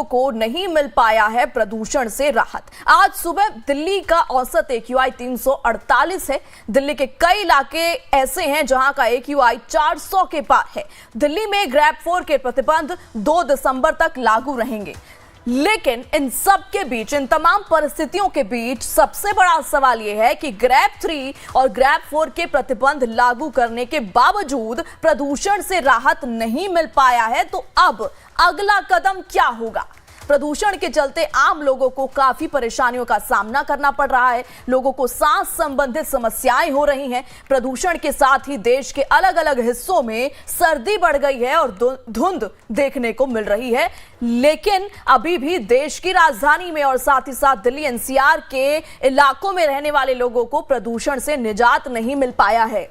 को नहीं मिल पाया है प्रदूषण से राहत। आज सुबह दिल्ली का औसत AQI 348 है। दिल्ली के कई इलाके ऐसे हैं जहां का AQI 400 के पार है। दिल्ली में ग्रैब 4 के प्रतिबंध 2 दिसंबर तक लागू रहेंगे। लेकिन इन सब के बीच, इन तमाम परिस्थितियों के बीच सबसे बड़ा सवाल यह है कि ग्रैब 3 और ग्रैब 4 के प्रतिबंध लागू करने के बावजूद प्रदूषण से राहत नहीं मिल पाया है। तो अब अगला कदम क्या होगा? प्रदूषण के चलते आम लोगों को काफी परेशानियों का सामना करना पड़ रहा है। लोगों को सांस संबंधित समस्याएं हो रही हैं। प्रदूषण के साथ ही देश के अलग अलग हिस्सों में सर्दी बढ़ गई है और धुंध देखने को मिल रही है। लेकिन अभी भी देश की राजधानी में और साथ ही साथ दिल्ली NCR के इलाकों में रहने वाले लोगों को प्रदूषण से निजात नहीं मिल पाया है।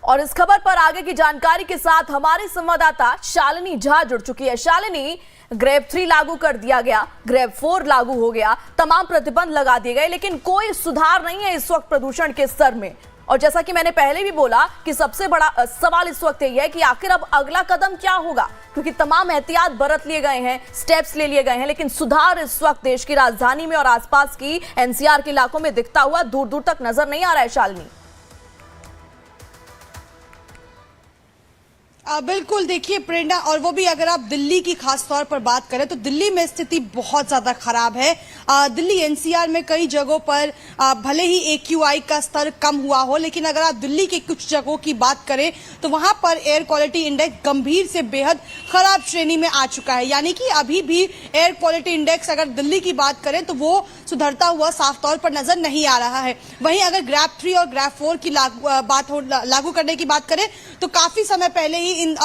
और इस खबर पर आगे की जानकारी के साथ हमारी संवाददाता शालिनी झा जुड़ चुकी है। शालिनी, ग्रैब 3 लागू कर दिया गया, ग्रैब 4 लागू हो गया, तमाम प्रतिबंध लगा दिए गए, लेकिन कोई सुधार नहीं है इस वक्त प्रदूषण के स्तर में। और जैसा कि मैंने पहले भी बोला कि सबसे बड़ा सवाल इस वक्त यही है कि आखिर अब अगला कदम क्या होगा, क्योंकि तमाम एहतियात बरत लिए गए हैं, स्टेप्स ले लिए गए हैं, लेकिन सुधार इस वक्त देश की राजधानी में और आसपास की NCR के इलाकों में दिखता हुआ दूर दूर तक नजर नहीं आ रहा है। शालिनी, बिल्कुल, देखिए प्रेरणा, और वो भी अगर आप दिल्ली की खास तौर पर बात करें तो दिल्ली में स्थिति बहुत ज्यादा खराब है। दिल्ली NCR में कई जगहों पर भले ही AQI का स्तर कम हुआ हो, लेकिन अगर आप दिल्ली के कुछ जगहों की बात करें तो वहां पर एयर क्वालिटी इंडेक्स गंभीर से बेहद खराब श्रेणी में आ चुका है। यानी कि अभी भी एयर क्वालिटी इंडेक्स अगर दिल्ली की बात करें तो वो सुधरता हुआ साफ तौर पर नजर नहीं आ रहा है। वहीं अगर ग्रैब 3 और ग्रैब 4 की लागू करने की बात करें तो काफी समय पहले ही इन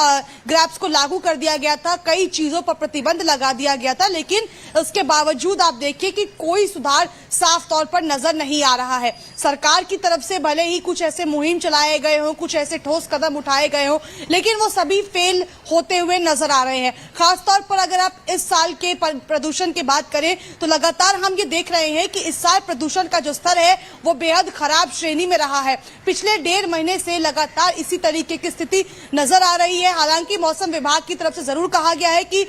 ग्रैब्स को लागू कर दिया गया था, कई चीजों पर प्रतिबंध लगा दिया गया था, लेकिन उसके बावजूद आप देखिए कि कोई सुधार साफ तौर पर नजर नहीं आ रहा है। सरकार की तरफ से भले ही कुछ ऐसे मुहिम चलाए गए हों, कुछ ऐसे ठोस कदम उठाए गए हों, लेकिन वो सभी फेल होते हुए नजर आ रहे हैं। खासतौर पर अगर आप इस साल के प्रदूषण की बात करें तो लगातार हम ये देख रहे हैं कि इस साल प्रदूषण का जो स्तर है वो बेहद खराब श्रेणी में रहा है। पिछले 1.5 महीने से लगातार इसी तरीके की स्थिति नजर आ रही है। हालांकि मौसम विभाग की तरफ से जरूर कहा गया है कि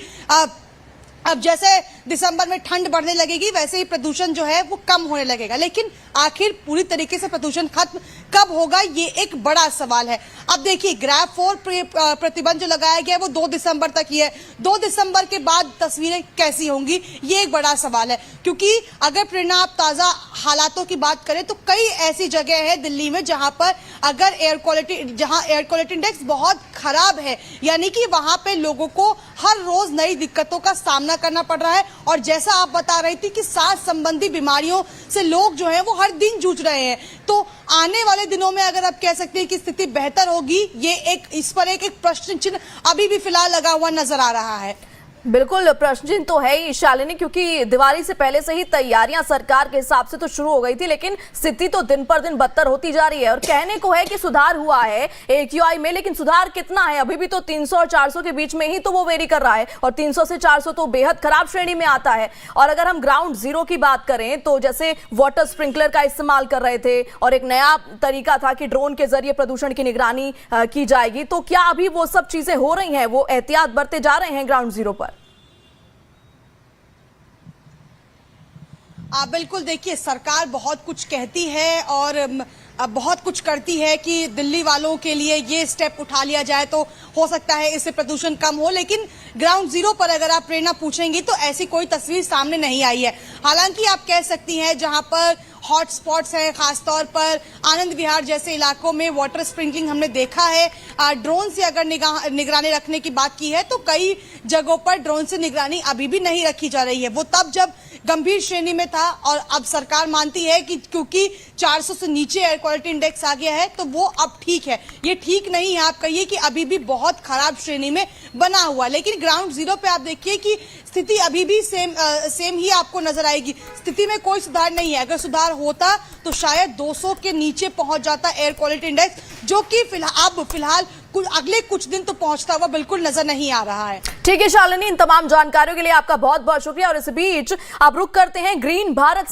अब जैसे दिसंबर में ठंड बढ़ने लगेगी वैसे ही प्रदूषण जो है वो कम होने लगेगा, लेकिन आखिर पूरी तरीके से प्रदूषण खत्म कब होगा, ये एक बड़ा सवाल है। अब देखिए, ग्रैब 4 प्रतिबंध जो लगाया गया है वो 2 दिसंबर तक ही है। 2 दिसंबर के बाद तस्वीरें कैसी होंगी, ये एक बड़ा सवाल है, क्योंकि अगर प्रेरणा आप ताजा हालातों की बात करें तो कई ऐसी जगह है दिल्ली में जहां पर अगर एयर क्वालिटी इंडेक्स बहुत खराब है, यानी कि वहां पे लोगों को हर रोज नई दिक्कतों का सामना करना पड़ रहा है। और जैसा आप बता रही थी कि सांस संबंधी बीमारियों से लोग जो हैं वो हर दिन जूझ रहे हैं, तो आने वाले दिनों में अगर आप कह सकते हैं कि स्थिति बेहतर होगी, ये इस पर एक प्रश्न चिन्ह अभी भी फिलहाल लगा हुआ नजर आ रहा है। बिल्कुल, प्रश्न तो है ही शालिनी, क्योंकि दिवाली से पहले से ही तैयारियां सरकार के हिसाब से तो शुरू हो गई थी, लेकिन स्थिति तो दिन पर दिन बदतर होती जा रही है। और कहने को है कि सुधार हुआ है AQI में, लेकिन सुधार कितना है? अभी भी तो 300 और 400 के बीच में ही तो वो वेरी कर रहा है, और 300 से 400 तो बेहद खराब श्रेणी में आता है। और अगर हम ग्राउंड जीरो की बात करें तो जैसे वाटर स्प्रिंकलर का इस्तेमाल कर रहे थे और एक नया तरीका था कि ड्रोन के जरिए प्रदूषण की निगरानी की जाएगी, तो क्या अभी वो सब चीजें हो रही हैं? वो एहतियात बरते जा रहे हैं ग्राउंड जीरो पर? बिल्कुल, देखिए सरकार बहुत कुछ कहती है और बहुत कुछ करती है कि दिल्ली वालों के लिए ये स्टेप उठा लिया जाए तो हो सकता है इससे प्रदूषण कम हो, लेकिन ग्राउंड जीरो पर अगर आप प्रेरणा पूछेंगी तो ऐसी कोई तस्वीर सामने नहीं आई है। हालांकि आप कह सकती हैं जहां पर हॉट स्पॉट्स हैं, खासतौर पर आनंद विहार जैसे इलाकों में वाटर स्प्रिंकलिंग हमने देखा है। ड्रोन से अगर निगरानी रखने की बात की है तो कई जगहों पर ड्रोन से निगरानी अभी भी नहीं रखी जा रही है। वो तब जब गंभीर श्रेणी में था, और अब सरकार मानती है कि क्योंकि 400 से नीचे एयर क्वालिटी इंडेक्स आ गया है तो वो अब ठीक है। ये ठीक नहीं है, आप कहिए कि अभी भी बहुत खराब श्रेणी में बना हुआ। लेकिन ग्राउंड जीरो पे आप देखिए कि स्थिति अभी भी सेम ही आपको नजर आएगी। स्थिति में कोई सुधार नहीं है। अगर सुधार होता तो शायद 200 के नीचे पहुंच जाता एयर क्वालिटी इंडेक्स, जो कि फिलहाल अगले कुछ दिन तो पहुंचता हुआ बिल्कुल नजर नहीं आ रहा है। ठीक है शालिनी, इन तमाम जानकारियों के लिए आपका बहुत बहुत शुक्रिया। और इस बीच आप रुक करते हैं ग्रीन भारत